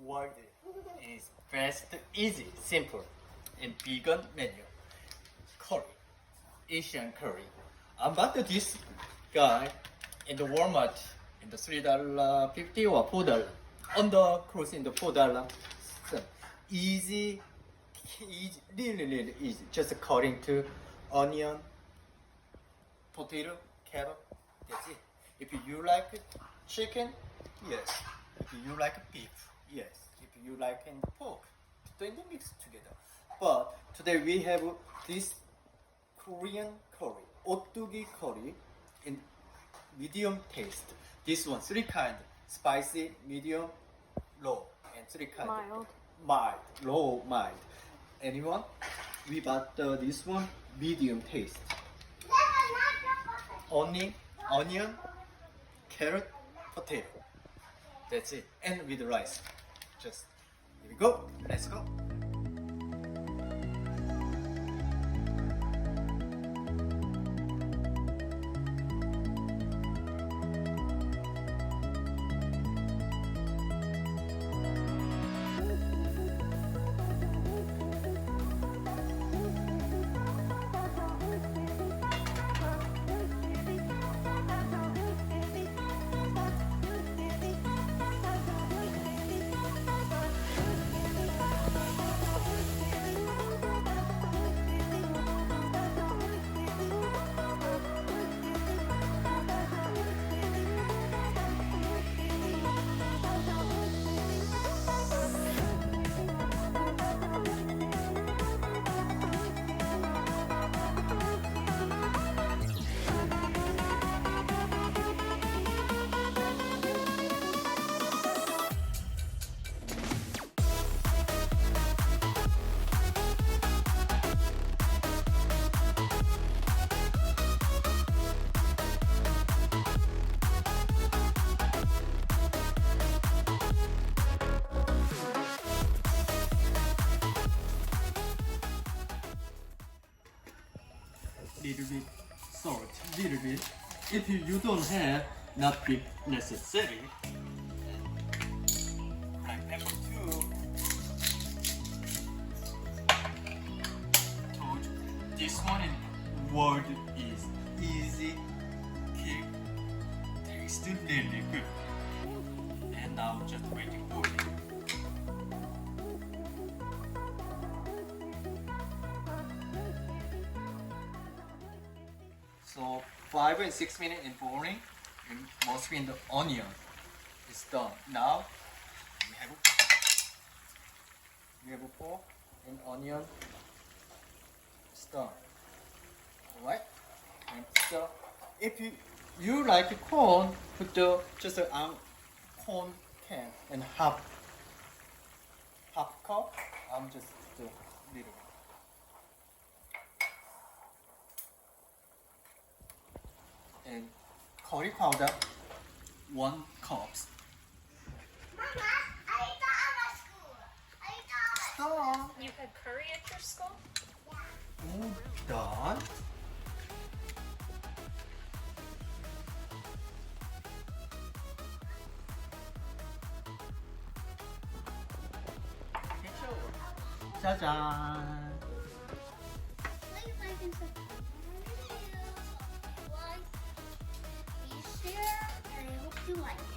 world is fast, easy, simple, and vegan menu. Curry, Asian curry. I bought this guy in the Walmart in the $3.50 or $4. On the cruise in the $4. So easy, really easy. Just cutting to onion, potato, carrot. That's it. If you like chicken, yes. If you like beef, yes. If you like pork, then they mix together. But today we have this Korean curry, otugi curry, in medium taste. This one, three kind: spicy, medium, low, and three kind. Mild, low, mild. Anyone? We bought this one, medium taste. Onion, carrot, potato. That's it. And with rice. Just here we go. Let's go. Little bit salt, little bit. If you don't have, not be necessary. Black pepper too. Told you, this one in world is easy, keep, tastes really good. And now just waiting for it. So 5 and 6 minutes in boiling, and mostly in the onion is done. Now we have a pork and onion. It's done. Alright? And so if you like corn, put just a corn can and half cup. I'm just a little bit. And curry powder, 1 cup. Mama, I thought at my school. I thought. You had curry at your school? All done. 짜잔. Please like and subscribe to my videos. Like, be share, and I hope you like.